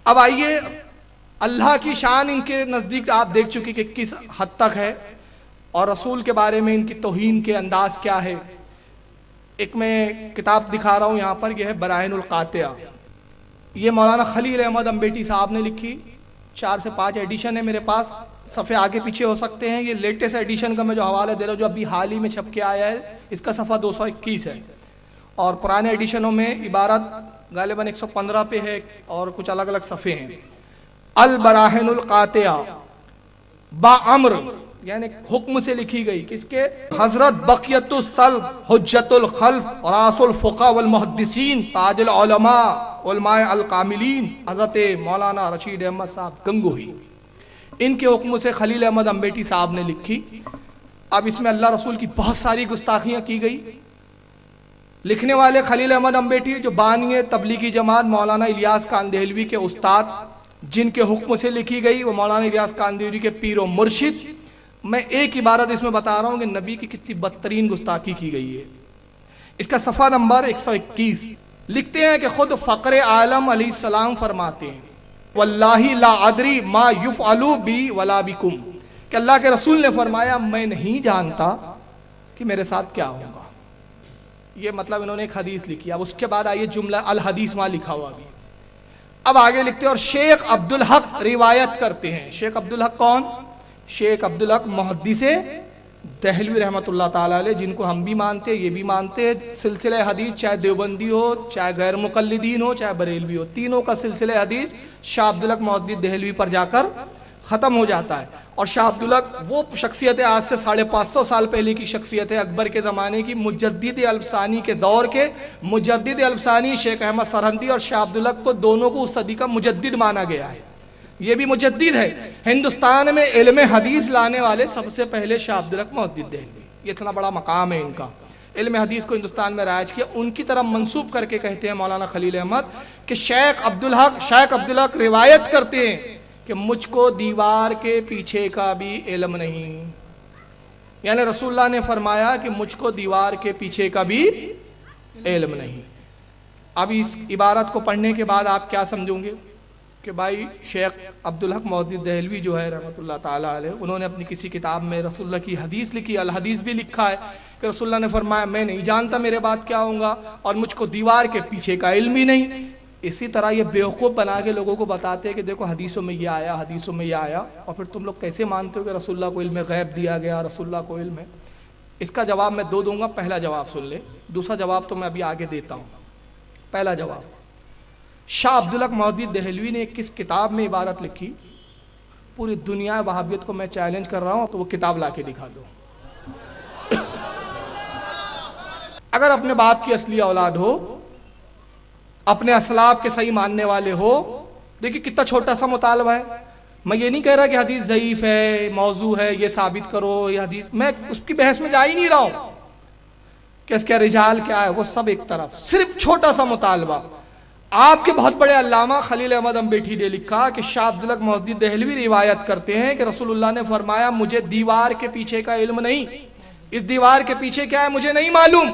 اب آئیے اللہ کی شان ان کے نزدیک آپ دیکھ چکی کہ کس حد تک ہے، اور رسول کے بارے میں ان کی توہین کے انداز کیا ہے۔ ایک میں کتاب دکھا رہا ہوں یہاں پر، یہ ہے براہین القاطعہ، یہ مولانا خلیل احمد امبیٹی صاحب نے لکھی، 4 سے 5 ایڈیشن ہے میرے پاس، صفحے آگے پیچھے ہو سکتے ہیں۔ یہ لیٹسٹ ایڈیشن کا میں جو حوالہ دے رہا ہوں جو ابھی حال ہی میں چھپ کے آیا ہے، اس کا صفحہ 221 ہے، اور پرانے ایڈیشنوں میں عبارت غالباً 115 پہ ہے اور کچھ الگ الگ صفحے ہیں۔ البراہین القاطعہ با امر، یعنی حکم سے لکھی گئی، کس کے؟ حضرت بقیت السلب حجت الخلف راس الفقہ والمحدثین تاج العلماء علماء الکاملین حضرت مولانا رشید احمد صاحب گنگوہی، ان کے حکم سے خلیل احمد امبیٹی صاحب نے لکھی۔ اب اس میں اللہ رسول کی بہت ساری گستاخیاں کی گئی۔ لکھنے والے خلیل احمد امبیٹی جو بانی تبلیغی جماعت مولانا الیاس کاندھیلوی کے استاد، جن کے حکم سے لکھی گئی، وہ مولانا الیاس کاندھیلوی کے پیر و مرشد۔ میں ایک عبارت اس میں بتا رہا ہوں کہ نبی کی کتنی بدترین گستاخی کی گئی ہے۔ اس کا صفحہ نمبر 121 لکھتے ہیں کہ خود فقر عالم علیہ السلام فرماتے ہیں واللہ لا ادری ما یفعل بی ولا بکم، کہ اللہ کے رسول نے فرمایا میں نہیں جانتا کہ میرے ساتھ کیا ہوگا۔ یہ مطلب انہوں نے ایک حدیث لکھی۔ اب اس کے بعد آئیے جملہ الحدیث وہاں لکھا ہوا بھی، اب آگے لکھتے ہیں اور شیخ عبدالحق روایت کرتے ہیں۔ شیخ عبدالحق کون؟ شیخ عبدالحق محدث دہلوی رحمۃ اللہ تعالیٰ علیہ، جن کو ہم بھی مانتے ہیں، یہ بھی مانتے ہیں۔ سلسلہ حدیث چاہے دیوبندی ہو، چاہے غیر مقلدین ہو، چاہے بریلوی ہو، تینوں کا سلسلہ حدیث شاہ عبدالحق محدث دہلوی پر جا کر ختم ہو جاتا ہے۔ اور شاہ عبدالحق وہ شخصیت ہے، آج سے 550 سال پہلے کی شخصیت ہے، اکبر کے زمانے کی، مجدد الفسانی کے دور کے مجدد الفسانی شیخ احمد سرہندی اور شاہ عبدالحق کو دونوں کو اس صدی کا مجدد مانا گیا ہے۔ یہ بھی مجدد ہے۔ ہندوستان میں علم حدیث لانے والے سب سے پہلے شاہ عبدالحق محدث دہلوی، یہ اتنا بڑا مقام ہے ان کا، علم حدیث کو ہندوستان میں رائج کیا۔ ان کی طرف منسوب کر کے کہتے ہیں مولانا خلیل احمد کہ شیخ عبدالحق روایت کرتے ہیں کہ مجھ کو دیوار کے پیچھے کا بھی علم نہیں، یعنی رسول اللہ نے فرمایا کہ مجھ کو دیوار کے پیچھے کا بھی علم نہیں۔ اب اس عبارت کو پڑھنے کے بعد آپ کیا سمجھوں گے کہ بھائی شیخ عبدالحق محدث دہلوی جو ہے رحمۃ اللہ تعالیٰ علیہ، انہوں نے اپنی کسی کتاب میں رسول اللہ کی حدیث لکھی، الحدیث بھی لکھا ہے کہ رسول اللہ نے فرمایا میں نہیں جانتا میرے بعد کیا ہوگا اور مجھ کو دیوار کے پیچھے کا علم ہی نہیں۔ اسی طرح یہ بیوقوف بنا کے لوگوں کو بتاتے ہیں کہ دیکھو حدیثوں میں یہ آیا، حدیثوں میں یہ آیا، اور پھر تم لوگ کیسے مانتے ہو کہ رسول اللہ کو علم غیب دیا گیا، رسول اللہ کو علم ہے۔ اس کا جواب میں 2 دوں گا، پہلا جواب سن لے، دوسرا جواب تو میں ابھی آگے دیتا ہوں۔ پہلا جواب، شاہ عبدالحق محدث دہلوی نے کس کتاب میں عبارت لکھی؟ پوری دنیا وہابیت کو میں چیلنج کر رہا ہوں تو وہ کتاب لا کے دکھا دو۔ اگر اپنے باپ کی اصلی اولاد ہو، اپنے اسلاف کے صحیح ماننے والے ہو، دیکھیں کتنا چھوٹا سا مطالبہ ہے۔ میں یہ نہیں کہہ رہا کہ حدیث ضعیف ہے، موضوع ہے، یہ ثابت کرو، یہ حدیث، میں اس کی بحث میں جا ہی نہیں رہا ہوں کہ اس کے رجال کیا ہے، وہ سب ایک طرف، صرف چھوٹا سا مطالبہ۔ آپ کے بہت بڑے علامہ خلیل احمد امبیٹی نے لکھا کہ شاہ عبدالحق محدث دہلوی روایت کرتے ہیں کہ رسول اللہ نے فرمایا مجھے دیوار کے پیچھے کا علم نہیں، اس دیوار کے پیچھے کیا ہے مجھے نہیں معلوم،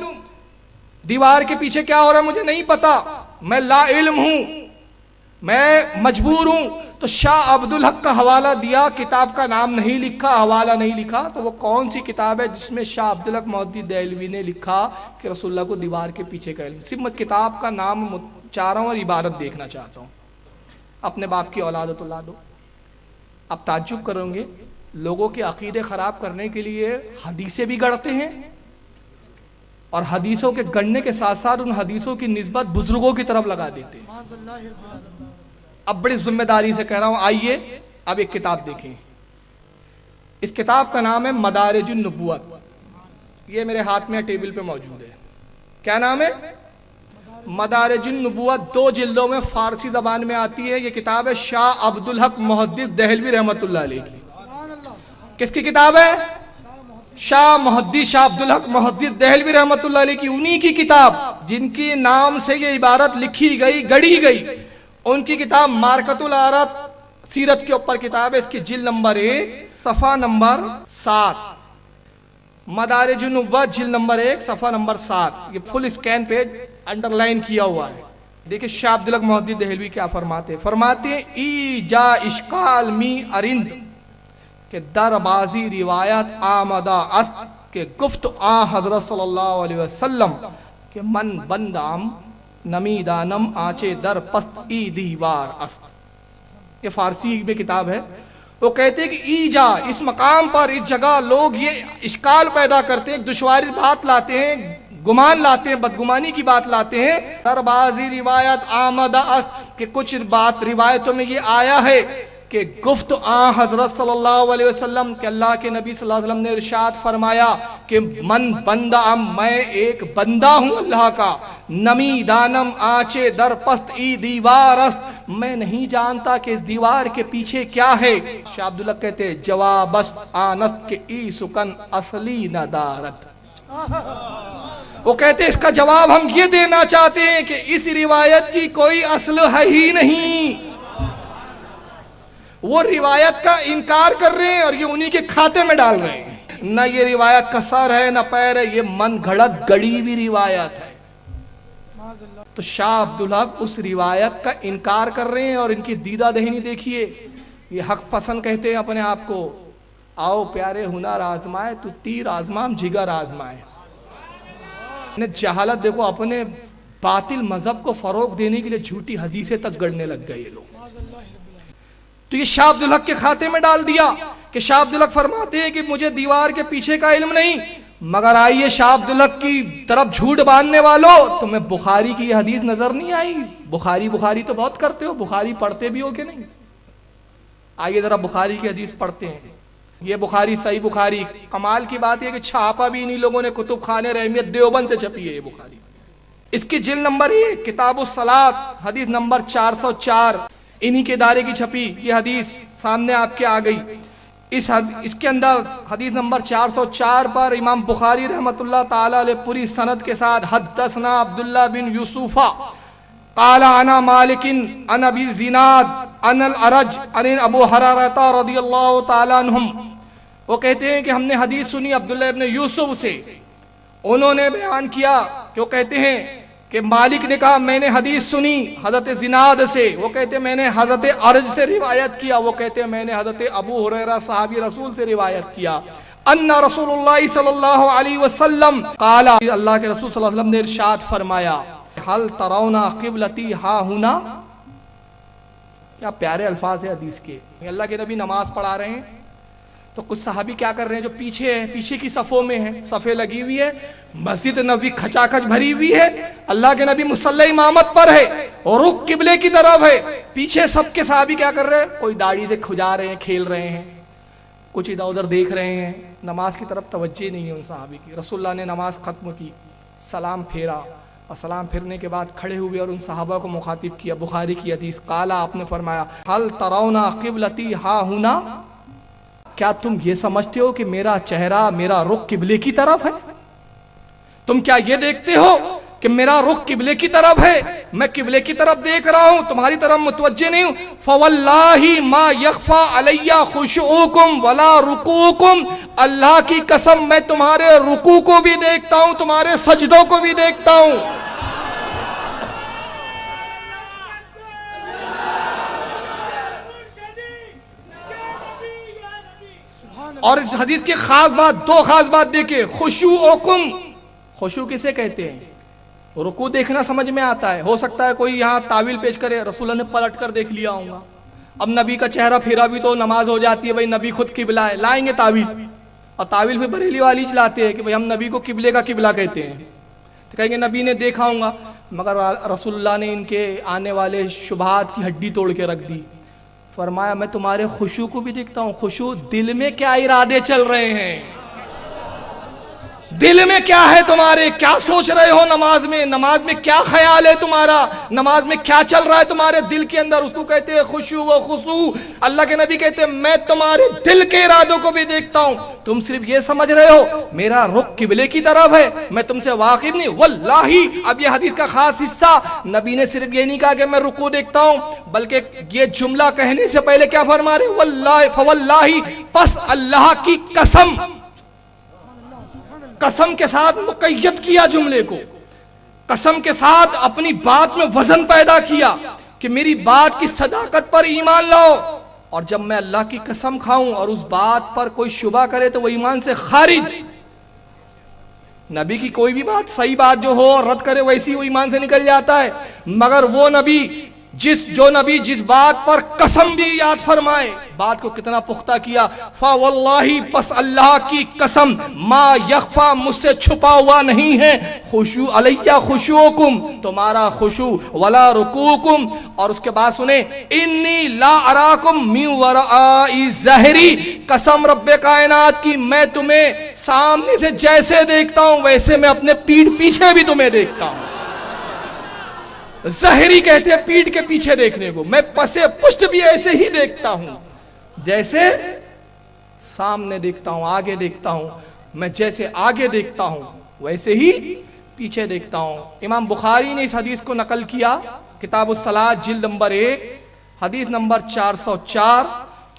دیوار کے پیچھے کیا ہو رہا ہے مجھے نہیں پتا، میں لا علم ہوں، میں مجبور ہوں۔ تو شاہ عبدالحق کا حوالہ دیا، کتاب کا نام نہیں لکھا، حوالہ نہیں لکھا، تو وہ کون سی کتاب ہے جس میں شاہ عبدالحق محدث دہلوی نے لکھا کہ رسول اللہ کو دیوار کے پیچھے کا علم؟ صرف میں کتاب کا نام چاہ رہا ہوں اور عبارت دیکھنا چاہتا ہوں۔ اپنے باپ کی اولاد تو لا دو۔ اب تعجب کریں گے، لوگوں کے عقیدے خراب کرنے کے لیے حدیثیں بھی گڑھتے ہیں، اور حدیثوں کے گڑھنے کے ساتھ ساتھ ان حدیثوں کی نسبت بزرگوں کی طرف لگا دیتے ہیں۔ اب بڑی ذمہ داری سے کہہ رہا ہوں، آئیے اب ایک کتاب دیکھیں۔ اس کتاب کا نام ہے مدارج النبوت، یہ میرے ہاتھ میں ٹیبل پہ موجود ہے۔ کیا نام ہے؟ مدارج النبوت، 2 جلدوں میں فارسی زبان میں آتی ہے۔ یہ کتاب ہے شاہ عبدالحق محدث دہلوی رحمۃ اللہ علیہ کی۔ کس کی کتاب ہے؟ شاہ عبدالحق محدث دہلوی رحمۃ اللہ علیہ کی، انہی کی کتاب جن کی نام سے یہ عبارت لکھی گئی، گڑھی گئی۔ ان کی کتاب مارکۃ العارض سیرت کے اوپر کتاب ہے، اس کی جلد نمبر 1 صفحہ نمبر 7، مدارج النبوت جلد نمبر 1 صفحہ نمبر 7، یہ فل اسکین پیج انڈر لائن کیا ہوا ہے۔ دیکھیں شاہ عبدالحق محدث دہلوی کیا فرماتے ہیں ای جا اشکال می ارند کہ در بازی روایت آمدہ است کہ گفت حضرت صلی اللہ علیہ وسلم کہ من بندام نمی دانم آنچے در پست ای دیوار است. یہ فارسی میں کتاب ہے. وہ کہتے ہیں کہ ای جا اس مقام پر اس جگہ لوگ یہ اشکال پیدا کرتے ہیں, دشواری بات لاتے ہیں, گمان لاتے ہیں, بدگمانی کی بات لاتے ہیں. در بازی روایت آمدہ است کہ کچھ بات روایتوں میں یہ آیا ہے کہ گفت حضرت صلی اللہ علیہ وسلم کہ اللہ کے نبی صلی اللہ علیہ وسلم نے ارشاد فرمایا کہ من بندہ میں ایک بندہ ہوں اللہ کا, نمی دانم آنچے در پست ای دیوار است میں نہیں جانتا کہ اس دیوار کے پیچھے کیا ہے. شاہ عبداللہ کہتے ہیں جواب است آنست کہ ای سکن اصلی ندارت. وہ کہتے ہیں اس کا جواب ہم یہ دینا چاہتے ہیں کہ اس روایت کی کوئی اصل ہے ہی نہیں. وہ روایت کا انکار کر رہے ہیں اور یہ انہی کے کھاتے میں ڈال رہے ہیں. نہ یہ روایت کا سر ہے نہ پیر ہے, یہ من گھڑت گڑی بھی روایت ہے. تو شاہ عبدالحق اس روایت کا انکار کر رہے ہیں اور ان کی دیدہ دہنی دیکھیے. یہ حق پسند کہتے ہیں اپنے آپ کو, آؤ پیارے ہنر آزمائے تو تیر آزمام جگر آزمائے. جہالت دیکھو, اپنے باطل مذہب کو فروغ دینے کے لیے جھوٹی حدیثیں تک گڑنے لگ گئے یہ لوگ. تو یہ شاہ عبدالحق کے کھاتے میں ڈال دیا کہ شاہ عبدالحق فرماتے ہیں کہ مجھے دیوار کے پیچھے کا علم نہیں, مگر آئیے شاہ عبدالحق کی طرف جھوٹ باندھنے والوں, تمہیں بخاری کی یہ حدیث نظر نہیں آئی؟ بخاری تو بہت کرتے ہو, بخاری پڑھتے بھی ہو کہ نہیں؟ آئیے ذرا بخاری کی حدیث پڑھتے ہیں. یہ بخاری صحیح بخاری, کمال کی بات یہ کہ چھاپا بھی انہی لوگوں نے کتب خانے رحمیت دیوبند سے چھپی ہے یہ بخاری. اس کی جلد نمبر 1 کتاب الصلاۃ حدیث نمبر 404 انہی کے ادارے کی چھپی یہ حدیث سامنے آپ کے آ گئی. اس کے اندر حدیث نمبر 404 پر امام بخاری رحمت اللہ تعالی علیہ پوری سند کے ساتھ حدثنا عبداللہ بن یوسف قال انا مالک عن ابی زناد عن الارج عن ابو ہریرہ رضی اللہ تعالی عنہم. وہ کہتے ہیں کہ ہم نے حدیث سنی عبداللہ ابن یوسف سے, انہوں نے بیان کیا کہ وہ کہتے ہیں کہ مالک نے کہا میں نے حدیث سنی حضرت زناد سے, وہ کہتے ہیں میں نے حضرت ارج سے روایت کیا, وہ کہتے ہیں میں نے حضرت ابو ہریرہ صحابی رسول سے روایت کیا ان رسول اللہ صلی اللہ علیہ وسلم قال اللہ کے رسول صلی اللہ علیہ وسلم نے ارشاد فرمایا حل ترون قبلتی ہا ہنا. کیا پیارے الفاظ ہیں حدیث کے. اللہ کے نبی نماز پڑھا رہے ہیں تو کچھ صحابی کیا کر رہے ہیں جو پیچھے ہے, پیچھے کی صفوں میں ہیں, صفیں لگی ہوئی ہے, مسجد نبی کھچا کھچ بھری ہوئی ہے, اللہ کے نبی مصلی امامت پر ہے اور رخ قبلے کی طرف ہے. پیچھے سب کے صحابی کیا کر رہے ہیں, کوئی داڑھی سے کھجا رہے ہیں, کھیل رہے ہیں, کچھ ادھر ادھر دیکھ رہے ہیں, نماز کی طرف توجہ نہیں ہے ان صحابی کی. رسول اللہ نے نماز ختم کی, سلام پھیرا اور سلام پھرنے کے بعد کھڑے ہوئے اور ان صحابہ کو مخاطب کیا. بخاری کی حدیث قالا آپ نے فرمایا حل ترون قبلتی ہا ہنا, کیا تم یہ سمجھتے ہو کہ میرا چہرہ میرا رخ قبلے کی طرف ہے؟ تم کیا یہ دیکھتے ہو کہ میرا رخ قبلے کی طرف ہے, میں قبلے کی طرف دیکھ رہا ہوں, تمہاری طرف متوجہ نہیں ہوں؟ فواللہ ما یخفى علی خشوعکم ولا رکوعکم, اللہ کی قسم میں تمہارے رکوع کو بھی دیکھتا ہوں, تمہارے سجدوں کو بھی دیکھتا ہوں. اور اس حدیث کی خاص بات, دو خاص بات دیکھیں. خشوعکم, خشوع کسے کہتے ہیں؟ رکوع دیکھنا سمجھ میں آتا ہے, ہو سکتا ہے کوئی یہاں تعویل پیش کرے رسول اللہ نے پلٹ کر دیکھ لیا ہوں گا, اب نبی کا چہرہ پھرا بھی تو نماز ہو جاتی ہے, بھئی نبی خود قبلہ ہے, لائیں گے تعویل, اور تعویل پہ بریلی والی چلاتے ہیں کہ بھئی ہم نبی کو قبلے کا قبلہ کہتے ہیں, تو کہیں گے نبی نے دیکھا ہوں گا, مگر رسول اللہ نے ان کے آنے والے شبہات کی ہڈی توڑ کے رکھ دی. فرمایا میں تمہارے خشوع کو بھی دیکھتا ہوں. خشوع دل میں کیا ارادے چل رہے ہیں, دل میں کیا ہے تمہارے, کیا سوچ رہے ہو نماز میں کیا خیال ہے تمہارا, نماز میں کیا چل رہا ہے تمہارے دل کے اندر, اس کو کہتے ہیں خشوع و خضوع. اللہ کے نبی کہتے ہیں میں تمہارے دل کے ارادوں کو بھی دیکھتا ہوں. تم صرف یہ سمجھ رہے ہو میرا رخ قبلے کی طرف ہے, میں تم سے واقف نہیں. واللہ, اب یہ حدیث کا خاص حصہ, نبی نے صرف یہ نہیں کہا کہ میں رکوع دیکھتا ہوں, بلکہ یہ جملہ کہنے سے پہلے کیا فرما رہے, واللہ فواللہ, پس اللہ کی قسم, قسم کے ساتھ مقید کیا جملے کو. قسم کے ساتھ اپنی بات میں وزن پیدا کیا کہ میری بات کی صداقت پر ایمان لاؤ، اور جب میں اللہ کی قسم کھاؤں اور اس بات پر کوئی شبہ کرے تو وہ ایمان سے خارج۔ نبی کی کوئی بھی بات صحیح بات جو ہو اور رد کرے ویسی وہ ایمان سے نکل جاتا ہے، مگر وہ نبی جو نبی جس بات پر قسم بھی یاد فرمائے، بات کو کتنا پختہ کیا، فواللہ پس اللہ کی قسم، ما یخفا مجھ سے چھپا ہوا نہیں ہے، خشوع علیہ خشوعکم تمہارا خشوع، ولا رکوعکم، اور اس کے بعد سنیں انی لا اراکم من ورائی ظہری، قسم رب کائنات کی میں تمہیں سامنے سے جیسے دیکھتا ہوں ویسے میں اپنے پیٹھ پیچھے بھی تمہیں دیکھتا ہوں۔ ظاہری کہتے ہیں پیٹھ کے پیچھے دیکھنے کو، میں پسے پشت بھی ایسے ہی دیکھتا ہوں جیسے سامنے دیکھتا ہوں، آگے دیکھتا ہوں، میں جیسے آگے دیکھتا ہوں ویسے ہی پیچھے دیکھتا ہوں۔ امام بخاری نے اس حدیث کو نقل کیا، کتاب الصلاۃ جلد نمبر 1 حدیث نمبر 404،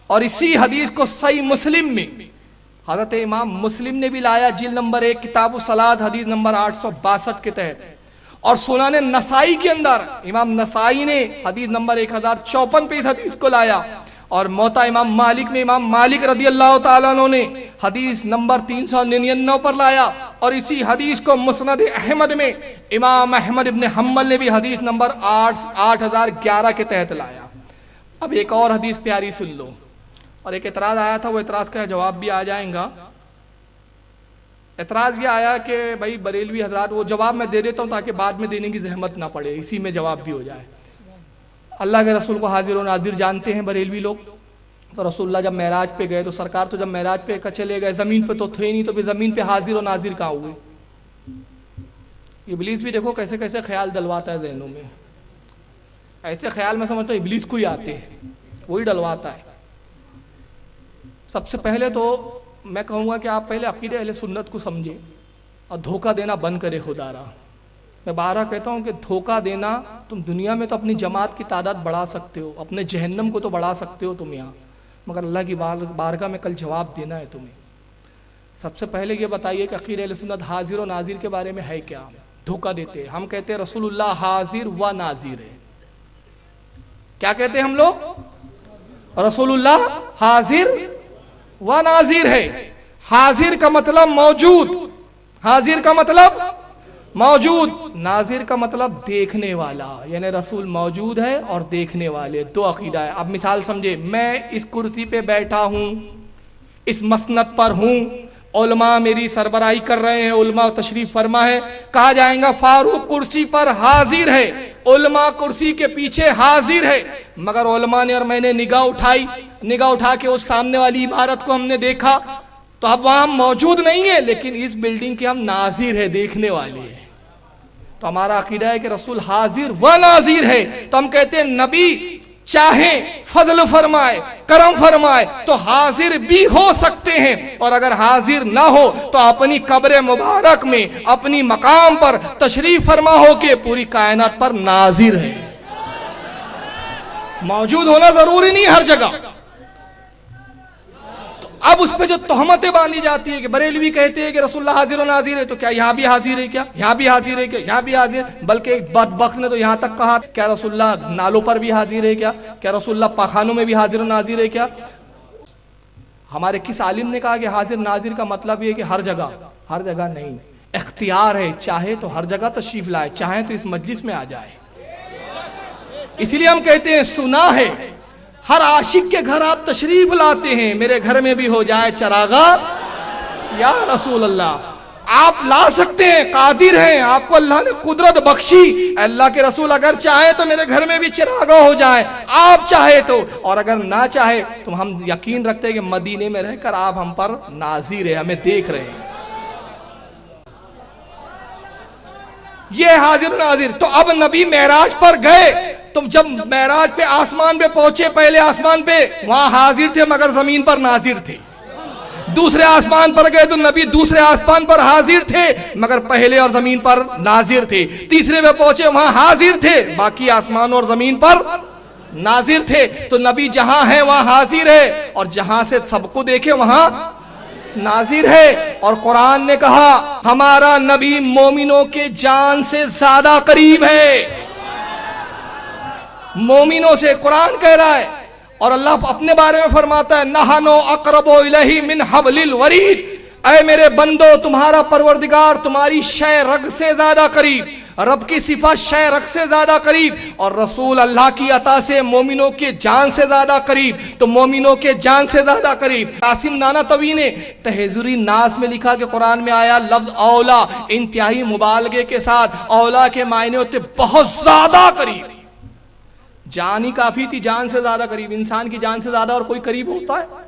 اور اسی حدیث کو صحیح مسلم میں حضرت امام مسلم نے بھی لایا، جلد نمبر 1 کتاب الصلاۃ حدیث نمبر 862 کے تحت، اور سنن نسائی کے اندر امام نسائی نے حدیث نمبر 1054 پہ اس حدیث کو لایا، اور موطا امام مالک میں امام مالک رضی اللہ تعالیٰ عنہ نے حدیث نمبر 399 پر لایا، اور اسی حدیث کو مسند احمد میں امام احمد ابن حنبل نے بھی حدیث نمبر 8011 کے تحت لایا۔ اب ایک اور حدیث پیاری سن لو، اور ایک اعتراض آیا تھا، وہ اعتراض کا جواب بھی آ جائیں گا۔ اعتراض یہ آیا کہ بھائی بریلوی حضرات، وہ جواب میں دے دیتا ہوں تاکہ بعد میں دینے کی زحمت نہ پڑے، اسی میں جواب بھی ہو جائے۔ اللہ کے رسول کو حاضر و ناظر جانتے ہیں بریلوی لوگ، تو رسول اللہ جب معراج پہ گئے تو سرکار تو جب معراج پہ چلے گئے زمین پہ تو تھے نہیں، تو پھر زمین پہ حاضر و ناظر کہاں ہوئے؟ ابلیس بھی دیکھو کیسے کیسے خیال ڈلواتا ہے ذہنوں میں، ایسے خیال میں سمجھتا ہوں ابلیس کو ہی آتے ہیں، وہی ڈلواتا ہے۔ سب سے پہلے تو میں کہوں گا کہ آپ پہلے عقیدہ اہل سنت کو سمجھیں اور دھوکہ دینا بند کرے خدا را۔ میں بارہ کہتا ہوں کہ دھوکہ دینا، تم دنیا میں تو اپنی جماعت کی تعداد بڑھا سکتے ہو، اپنے جہنم کو تو بڑھا سکتے ہو تم یہاں، مگر اللہ کی بارگاہ میں کل جواب دینا ہے تمہیں۔ سب سے پہلے یہ بتائیے کہ عقیدہ اہل سنت حاضر و ناظر کے بارے میں ہے کیا؟ دھوکہ دیتے ہیں، ہم کہتے ہیں رسول اللہ حاضر و ناظر ہے۔ کیا کہتے ہیں ہم لوگ؟ رسول اللہ حاضر و ناظر ہے۔ حاضر کا مطلب موجود، حاضر کا مطلب موجود، ناظر کا مطلب دیکھنے والا، یعنی رسول موجود ہے اور دیکھنے والے، دو عقیدہ ہے۔ اب مثال سمجھے، میں اس کرسی پہ بیٹھا ہوں، اس مسند پر ہوں، علماء میری سربراہی کر رہے ہیں، علماء تشریف فرما ہے، کہا جائیں گا فاروق کرسی پر حاضر ہے، علماء کرسی کے پیچھے حاضر ہے، مگر علماء نے اور میں نے نگاہ اٹھا کے اس سامنے والی عمارت کو ہم نے دیکھا، تو اب وہاں موجود نہیں ہے، لیکن اس بلڈنگ کے ہم ناظر ہے، دیکھنے والے ہیں۔ تو ہمارا عقیدہ ہے کہ رسول حاضر و ناظر ہے۔ تو ہم کہتے ہیں نبی چاہیں فضل فرمائے، کرم فرمائے تو حاضر بھی ہو سکتے ہیں، اور اگر حاضر نہ ہو تو اپنی قبر مبارک میں اپنی مقام پر تشریف فرما ہو کے پوری کائنات پر ناظر ہے۔ موجود ہونا ضروری نہیں ہر جگہ۔ اب اس پہ جو تہمتیں باندھی جاتی ہیں کہ بریلوی کہتے ہیں کہ رسول اللہ حاضر و ناظر ہے، تو کیا یہاں بھی حاضر ہے؟ کیا یہاں بھی حاضر ہے؟ کیا یہاں بھی حاضر ہے؟ بلکہ ایک بدبخت نے تو یہاں تک کہا کیا رسول اللہ نالوں پر بھی حاضر ہے؟ کیا رسول اللہ پاخانوں میں بھی حاضر و ناظر ہے؟ کیا ہمارے کس عالم نے کہا کہ حاضر ناظر کا مطلب یہ کہ ہر جگہ نہیں، اختیار ہے، چاہے تو ہر جگہ تشریف لائے، چاہے تو اس مجلس میں آ جائے۔ اسی لیے ہم کہتے ہیں سنا ہے ہر عاشق کے گھر آپ تشریف لاتے ہیں، میرے گھر میں بھی ہو جائے چراغا یا رسول اللہ۔ آپ لا سکتے ہیں، قادر ہیں، آپ کو اللہ نے قدرت بخشی، اللہ کے رسول اگر چاہے تو میرے گھر میں بھی چراغا ہو جائے، آپ چاہے تو، اور اگر نہ چاہے تو ہم یقین رکھتے ہیں کہ مدینے میں رہ کر آپ ہم پر ناظر ہیں، ہمیں دیکھ رہے ہیں۔ یہ حاضر و ناظر۔ تو اب نبی معراج پر گئے، تم جب معراج پہ آسمان پہ پہنچے، پہلے آسمان پہ وہاں حاضر تھے مگر زمین پر ناظر تھے، دوسرے آسمان پر گئے تو نبی دوسرے آسمان پر حاضر تھے مگر پہلے اور زمین پر ناظر تھے، تیسرے پہ پہنچے وہاں حاضر تھے، باقی آسمان اور زمین پر ناظر تھے۔ تو نبی جہاں ہے وہاں حاضر ہے، اور جہاں سے سب کو دیکھے وہاں ناظر ہے، اور قرآن نے کہا ہمارا نبی مومنوں کے جان سے زیادہ قریب ہے، مومنوں سے قرآن کہہ رہا ہے۔ اور اللہ اپنے بارے میں فرماتا ہے نحنو اقرب الیہ من حبل الورید، اے میرے بندو تمہارا پروردگار تمہاری شہ رگ سے زیادہ قریب، رب کی صفت شہ رگ سے زیادہ قریب، اور رسول اللہ کی عطا سے مومنوں کے جان سے زیادہ قریب، تو مومنوں کے جان سے زیادہ قریب۔ قاسم نانوتوی نے تحذری ناس میں لکھا کہ قرآن میں آیا لفظ اولا انتہائی مبالغے کے ساتھ، اولا کے معنی ہوتے بہت زیادہ قریب، جان ہی کافی تھی، جان سے زیادہ قریب۔ انسان کی جان سے زیادہ اور کوئی قریب ہوتا ہے؟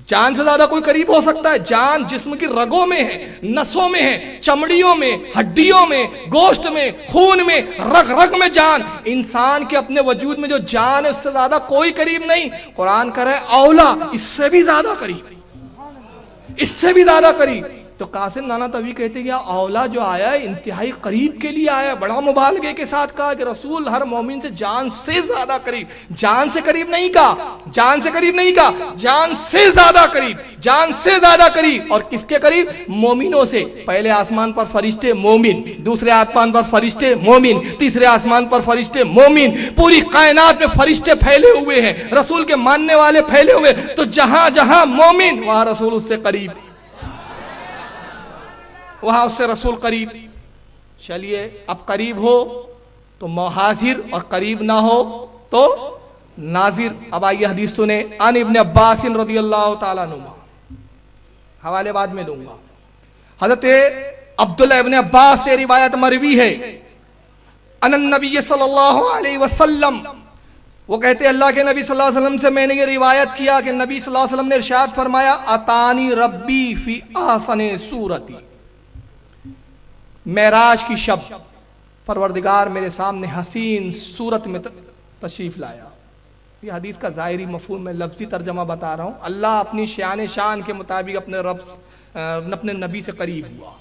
جان سے زیادہ کوئی قریب ہو سکتا ہے؟ جان جسم کی رگوں میں ہے، نسوں میں ہے، چمڑیوں میں، ہڈیوں میں، گوشت میں، خون میں، رگ رگ میں جان۔ انسان کے اپنے وجود میں جو جان ہے اس سے زیادہ کوئی قریب نہیں۔ قرآن کہہ رہا ہے اولا، اس سے بھی زیادہ قریب، اس سے بھی زیادہ قریب۔ تو قاسم نانوتوی کہتے ہیں کہ اولا جو آیا ہے انتہائی قریب کے لیے آیا ہے، بڑا مبالغے کے ساتھ کہا کہ رسول ہر مومن سے جان سے زیادہ قریب، جان سے قریب نہیں کہا، جان سے قریب نہیں کہا، جان سے زیادہ قریب، جان سے زیادہ قریب۔ اور کس کے قریب؟ مومنوں سے۔ پہلے آسمان پر فرشتے مومن، دوسرے آسمان پر فرشتے مومن، تیسرے آسمان پر فرشتے مومن، پوری کائنات میں فرشتے پھیلے ہوئے ہیں، رسول کے ماننے والے پھیلے ہوئے، تو جہاں جہاں مومن وہاں رسول اس سے قریب، وہاں اس سے رسول قریب۔ چلیے اب قریب ہو تو حاضر، اور قریب نہ ہو تو ناظر۔ اب آئیے حدیث سنیں۔ عن ابن عباس رضی اللہ تعالیٰ عنہ، حوالے بعد میں دوں گا۔ حضرت عبداللہ ابن عباس سے روایت مروی ہے، ان النبی صلی اللہ علیہ وسلم، وہ کہتے ہیں اللہ کے نبی صلی اللہ علیہ وسلم سے میں نے یہ روایت کیا کہ نبی صلی اللہ علیہ وسلم نے ارشاد فرمایا اتانی ربی فی احسن صورتی، معراج کی شب پروردگار میرے سامنے حسین صورت میں تشریف لایا۔ یہ حدیث کا ظاہری مفہوم میں لفظی ترجمہ بتا رہا ہوں۔ اللہ اپنی شان کے مطابق اپنے نبی سے قریب ہوا۔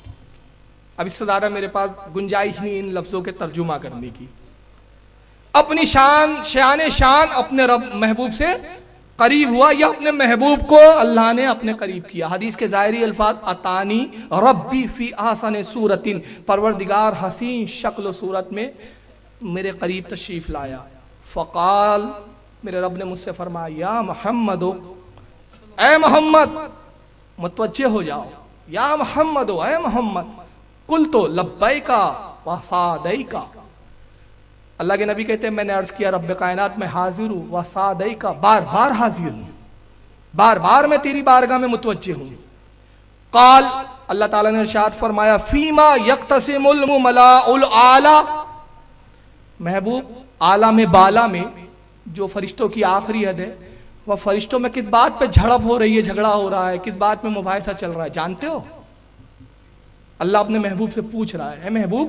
اب اس سے زیادہ میرے پاس گنجائش نہیں ان لفظوں کے ترجمہ کرنے کی۔ اپنی شان اپنے رب محبوب سے قریب ہوا، یا اپنے محبوب کو اللہ نے اپنے قریب کیا۔ حدیث کے ظاہری الفاظ اتانی ربی فی احسن صورت، پروردگار حسین شکل و صورت میں میرے قریب تشریف لایا۔ فقال، میرے رب نے مجھ سے فرمایا یا محمد، اے محمد متوجہ ہو جاؤ، یا محمد، اے محمد، قلت لبیک و سعدیک، اللہ کے نبی کہتے ہیں میں نے عرض کیا رب کائنات میں حاضر ہوں، وسعدیک، بار بار حاضر ہوں، بار بار میں تیری بارگاہ میں متوجہ ہوں۔ قال، اللہ تعالیٰ نے ارشاد فرمایا فیما یقتسم الملاء الاعلی، محبوب عالم بالا میں جو فرشتوں کی آخری حد ہے، وہ فرشتوں میں کس بات پہ جھڑپ ہو رہی ہے، جھگڑا ہو رہا ہے، کس بات میں مباحثہ چل رہا ہے جانتے ہو؟ اللہ اپنے محبوب سے پوچھ رہا ہے اے محبوب،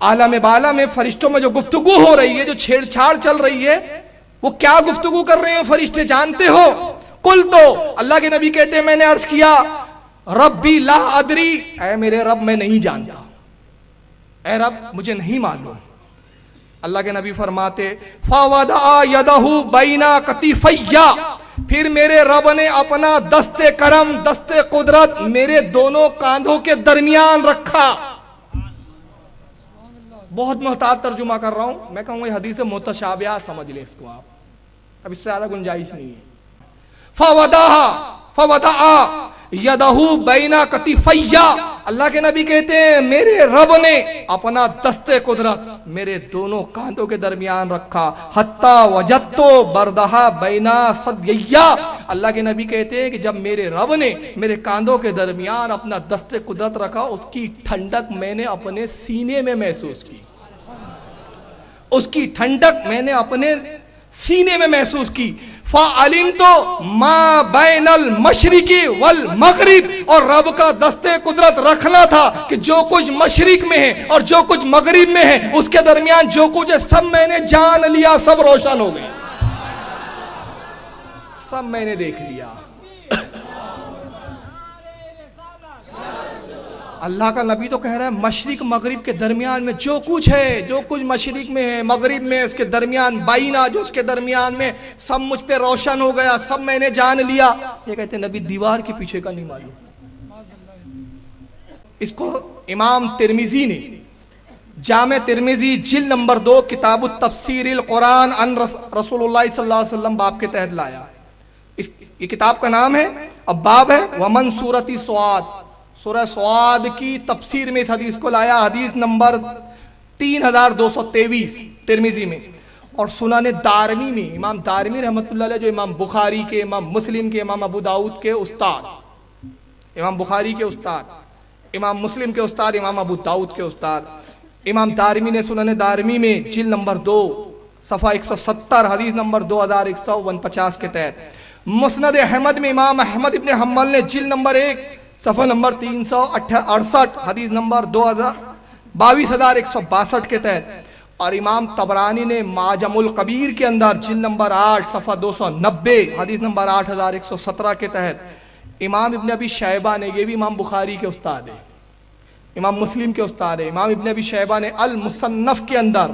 عالم بالا میں فرشتوں میں جو گفتگو ہو رہی ہے، جو چھیڑ چھاڑ چل رہی ہے، وہ کیا گفتگو کر رہے ہیں فرشتے جانتے ہو؟ قل تو، اللہ کے نبی کہتے ہیں میں نے عرض کیا ربی لا ادری، اے میرے رب میں نہیں جانتا، اے رب مجھے نہیں معلوم۔ اللہ کے نبی فرماتے فَوَدَعَ يَدَهُ بَيْنَ كَتِفَيَّ، پھر میرے رب نے اپنا دست کرم، دست قدرت میرے دونوں کاندھوں کے درمیان رکھا۔ بہت محتاط ترجمہ کر رہا ہوں، میں کہوں گا یہ حدیث متشابہہ سمجھ لیں اس کو آپ، اب اس سے زیادہ گنجائش نہیں ہے۔ فَوَدَعَ يَدَهُ بَيْنَ كَتِفَيَّ، اللہ کے نبی کہتے ہیں میرے رب نے اپنا دست قدرت میرے دونوں کاندھوں کے درمیان رکھا، حتی وجدتو بردہا بین ثدییہ، اللہ کے نبی کہتے ہیں کہ جب میرے رب نے میرے کاندھوں کے درمیان اپنا دست قدرت رکھا، اس کی ٹھنڈک میں نے اپنے سینے میں محسوس کی، اس کی ٹھنڈک میں نے اپنے سینے میں محسوس کی۔ فَعَلِمْتُ مَا بَيْنَ الْمَشْرِقِ وَالْمَغْرِبِ، اور رب کا دست قدرت رکھنا تھا کہ جو کچھ مشرق میں ہے اور جو کچھ مغرب میں ہے اس کے درمیان جو کچھ ہے سب میں نے جان لیا، سب روشن ہو گئے، سب میں نے دیکھ لیا۔ اللہ کا نبی تو کہہ رہا ہے مشرق مغرب کے درمیان میں جو کچھ ہے، جو کچھ مشرق میں ہے، مغرب میں، اس کے درمیان بائنا جو اس کے درمیان میں، سب مجھ پہ روشن ہو گیا، سب میں نے جان لیا. یہ کہتے ہیں نبی دیوار کے پیچھے کا نہیں معلوم. اس کو امام ترمذی نے جامع ترمذی جلد نمبر 2 کتاب التفسیر القرآن ان رسول اللہ صلی اللہ علیہ وسلم باب کے تحت لایا. یہ کتاب کا نام ہے، اب باب ہے ومن سورۃ سواد، سورہ سواد کی تفسیر میں اس حدیث کو لایا، حدیث نمبر 3223 ترمذی میں. اور سنن دارمی میں امام دارمی رحمۃ اللہ علیہ جو امام بخاری کے، امام مسلم کے، امام ابو داؤد کے استاد، امام بخاری کے استاد، امام مسلم کے استاد، امام ابو داؤد کے استاد، امام دارمی نے سنن دارمی میں جلد نمبر 2 صفحہ 170 حدیث نمبر 2149 کے تحت، مسند احمد میں امام احمد ابن حنبل نے جلد نمبر 1 صفحہ نمبر 368 حدیث نمبر 22,162 کے تحت، اور امام طبرانی نے معجم الکبیر کے اندر جلد نمبر 8 صفحہ 290 حدیث نمبر 8117 کے تحت، امام ابن ابی شیبہ نے، یہ بھی امام بخاری کے استاد ہے، امام مسلم کے استاد ہے، امام ابن ابی شیبہ نے المصنف کے اندر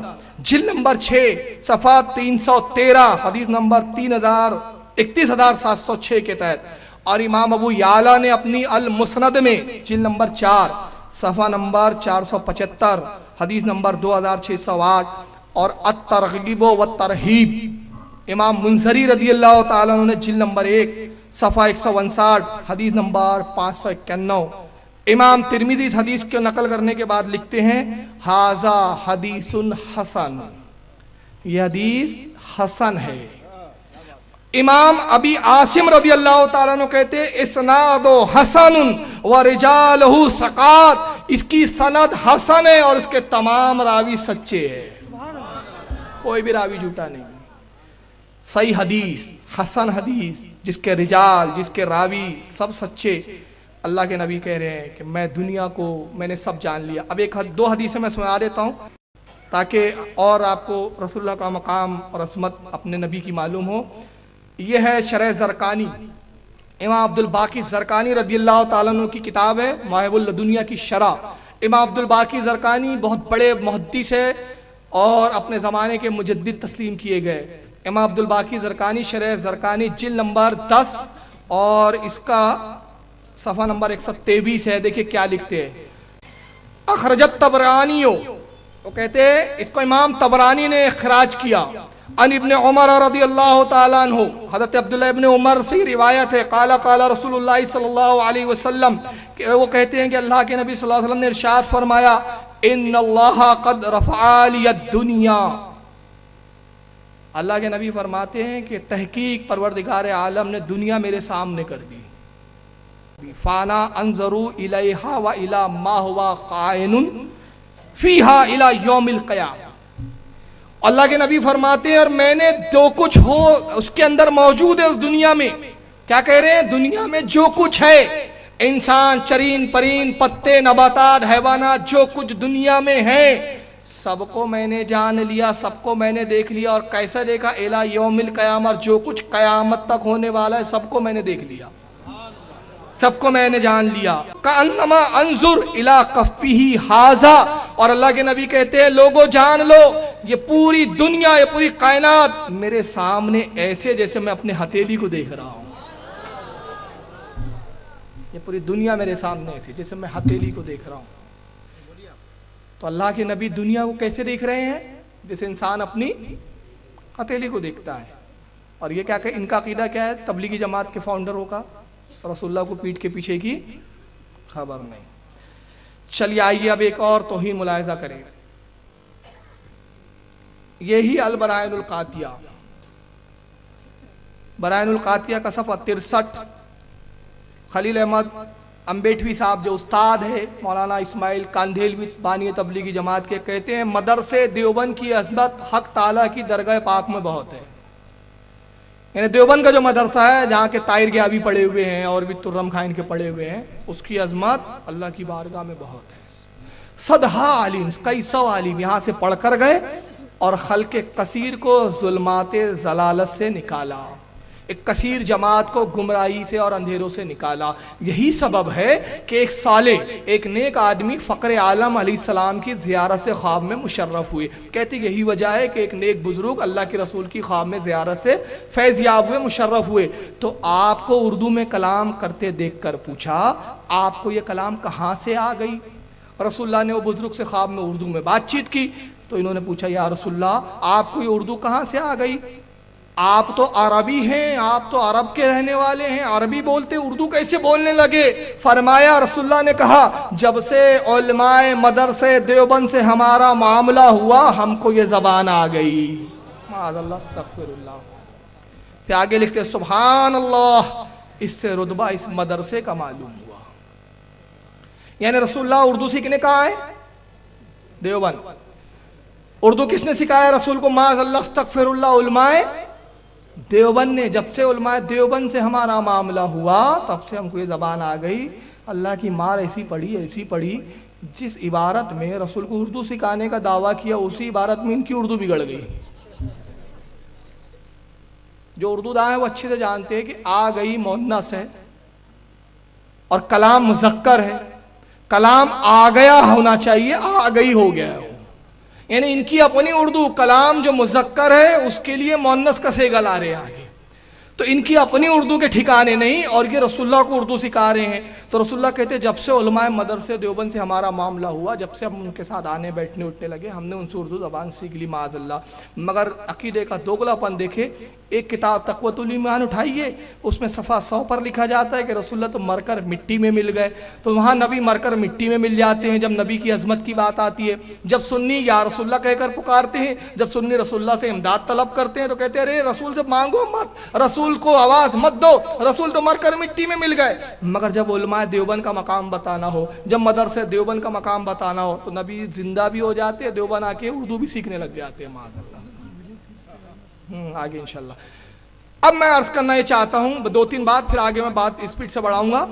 جلد نمبر 6 صفحہ 313 حدیث نمبر 31,706 کے تحت، اور امام ابو یعلا نے اپنی المسند میں جلد نمبر 4 صفحہ نمبر 475 حدیث نمبر 2608، اور الترغیب والترہیب امام منذری رضی اللہ تعالیٰ عنہ نے جلد نمبر 1 صفحہ 159 حدیث نمبر 591. امام ترمذی اس حدیث کو نقل کرنے کے بعد لکھتے ہیں ھذا حدیث حسن، یہ حدیث حسن ہے. امام ابی عاصم رضی اللہ تعالیٰ عنہ کہتے اسناد حسن ورجالہ ثقات، اس کی سند حسن ہے اور اس کے تمام راوی سچے ہیں، کوئی بھی راوی جھوٹا نہیں. صحیح حدیث، حسن حدیث، جس کے رجال، جس کے راوی سب سچے. اللہ کے نبی کہہ رہے ہیں کہ میں دنیا کو میں نے سب جان لیا. اب دو حدیثیں میں سنا دیتا ہوں تاکہ اور آپ کو رسول اللہ کا مقام اور عظمت اپنے نبی کی معلوم ہو. یہ ہے شرح زرقانی، امام عبد الباقی زرقانی رضی اللہ تعالیٰ عنہ کی کتاب ہے مواہب الدنیا کی شرح. امام عبد الباقی زرقانی بہت بڑے محدث ہے اور اپنے زمانے کے مجدد تسلیم کیے گئے. امام عبد الباقی زرقانی شرح زرقانی جلد نمبر 10 اور اس کا صفحہ نمبر 123 ہے. دیکھیں کیا لکھتے ہیں. اخرجت طبرانیو، وہ کہتے ہیں اس کو امام طبرانی نے اخراج کیا. ان ابن عمر رضی اللہ تعالیٰ عنہ، حضرت عبداللہ ابن عمر سے روایت ہے، قال قال رسول اللہ صلی اللہ علیہ وسلم، کہ وہ کہتے ہیں کہ اللہ کے نبی صلی اللہ علیہ وسلم نے ارشاد فرمایا ان اللہ قد رفع لی الدنیا. اللہ کے نبی فرماتے ہیں کہ تحقیق پروردگار عالم نے دنیا میرے سامنے کر دی. فانا انظروا الیہا و الی ما ہوا قائن فیہا الی یوم القیامہ. اللہ کے نبی فرماتے ہیں اور میں نے جو کچھ ہو اس کے اندر موجود ہے اس دنیا میں. کیا کہہ رہے ہیں؟ دنیا میں جو کچھ ہے، انسان، چرین پرین، پتے، نباتات، حیوانات، جو کچھ دنیا میں ہے سب کو میں نے جان لیا، سب کو میں نے دیکھ لیا. اور کیسے دیکھا؟ الی یوم القیامہ، جو کچھ قیامت تک ہونے والا ہے سب کو میں نے دیکھ لیا، سب کو میں نے جان لیا. کأنما انظر الی کفہ ھذا. اور اللہ کے نبی کہتے ہیں لوگوں جان لو یہ پوری دنیا، یہ پوری کائنات میرے سامنے ایسے جیسے میں اپنے ہتھیلی کو دیکھ رہا ہوں. یہ پوری دنیا میرے سامنے ایسی جیسے میں ہتھیلی کو دیکھ رہا ہوں. تو اللہ کے نبی دنیا کو کیسے دیکھ رہے ہیں؟ جیسے انسان اپنی ہتھیلی کو دیکھتا ہے. اور یہ کیا کہ ان کا عقیدہ کیا ہے؟ تبلیغی جماعت کے فاؤنڈر ہوگا، رسول اللہ کو پیٹ کے پیچھے کی خبر نہیں. چلیے آئیے اب ایک اور توہین ملاحظہ کریں. یہی البرائن القاطیہ، برائن القاطیہ کا صفحہ 63. خلیل احمد امبیٹوی صاحب جو استاد ہے مولانا اسماعیل کاندھیلوی بانی تبلیغی جماعت کے، کہتے ہیں مدرسے دیوبند کی عظمت حق تعالیٰ کی درگاہ پاک میں بہت ہے. یعنی دیوبند کا جو مدرسہ ہے جہاں کے طاہر گیابی پڑے ہوئے ہیں اور بھی ترم خائن کے پڑے ہوئے ہیں، اس کی عظمت اللہ کی بارگاہ میں بہت ہے. صدہا عالم، کئی سو عالم یہاں سے پڑھ کر گئے اور خلق کثیر کو ظلمات ضلالت سے نکالا. ایک کثیر جماعت کو گمراہی سے اور اندھیروں سے نکالا۔ یہی سبب ہے کہ ایک صالح، ایک نیک آدمی فقر عالم علیہ السلام کی زیارت سے خواب میں مشرف ہوئے۔ کہتے یہی وجہ ہے کہ ایک نیک بزرگ اللہ کے رسول کی خواب میں زیارت سے فیض یاب ہوئے، مشرف ہوئے۔ تو آپ کو اردو میں کلام کرتے دیکھ کر پوچھا آپ کو یہ کلام کہاں سے آ گئی؟ رسول اللہ نے وہ بزرگ سے خواب میں اردو میں بات چیت کی تو انہوں نے پوچھا یا رسول اللہ آپ کو یہ اردو کہاں سے آ گئی؟ آپ تو عربی ہیں، آپ تو عرب کے رہنے والے ہیں، عربی بولتے اردو کیسے بولنے لگے؟ فرمایا رسول اللہ نے کہا جب سے علماء مدرسے دیوبند سے ہمارا معاملہ ہوا ہم کو یہ زبان آ گئی۔ معاذ اللہ، استغفر اللہ۔ پھر آگے لکھتے سبحان اللہ، اس سے رتبہ اس مدرسے کا معلوم ہوا۔ یعنی رسول اللہ اردو سیکھنے کہاں آئے؟ دیوبند۔ اردو کس نے سکھایا رسول کو؟ معاذ اللہ، استغفر اللہ، علماء دیوبند نے۔ جب سے علماء دیوبند سے ہمارا معاملہ ہوا تب سے ہم کو یہ زبان آ گئی۔ اللہ کی مار ایسی پڑی جس عبارت میں رسول کو اردو سکھانے کا دعویٰ کیا اسی عبارت میں ان کی اردو بگڑ گئی۔ جو اردو داں ہیں وہ اچھے سے جانتے ہیں کہ آ گئی مؤنث ہے اور کلام مذکر ہے، کلام آ گیا ہونا چاہیے، آ گئی ہو گیا ہے۔ یعنی ان کی اپنی اردو کلام جو مذکر ہے اس کے لیے مؤنث کا صیغہ لا رہے ہیں آگے، تو ان کی اپنی اردو کے ٹھکانے نہیں، اور یہ رسول اللہ کو اردو سکھا رہے ہیں۔ تو رسول اللہ کہتے ہیں جب سے علماء مدرسے دیوبند سے ہمارا معاملہ ہوا، جب سے ہم ان کے ساتھ آنے بیٹھنے اٹھنے لگے، ہم نے ان سے اردو زبان سیکھ لی معاذ اللہ۔ مگر عقیدے کا دوگلا پن دیکھے، ایک کتاب تقویۃ الایمان اٹھائیے، اس میں صفحہ 100 پر لکھا جاتا ہے کہ رسول اللہ تو مر کر مٹی میں مل گئے، تو وہاں نبی مر کر مٹی میں مل جاتے ہیں جب نبی کی عظمت کی بات آتی ہے۔ جب سنی یا رسول اللہ کہہ کر پکارتے ہیں، جب سنی رسول اللہ سے امداد طلب کرتے ہیں تو کہتے ہیں ارے رسول سے مانگو مت، رسول کو آواز مت دو، رسول تو مر کر مٹی میں مل گئے۔ مگر جب علماء دیوبند کا مقام بتانا ہو، جب مدرسے دیوبند کا مقام بتانا ہو تو نبی زندہ بھی ہو جاتے ہیں، دیوبند آ کے اردو بھی سیکھنے لگ جاتے ہیں معاذ اللہ۔ آگے انشاءاللہ اب میں عرض کرنا یہ چاہتا ہوں 2-3 بات، پھر آگے میں بات اسپیڈ سے بڑھاؤں گا۔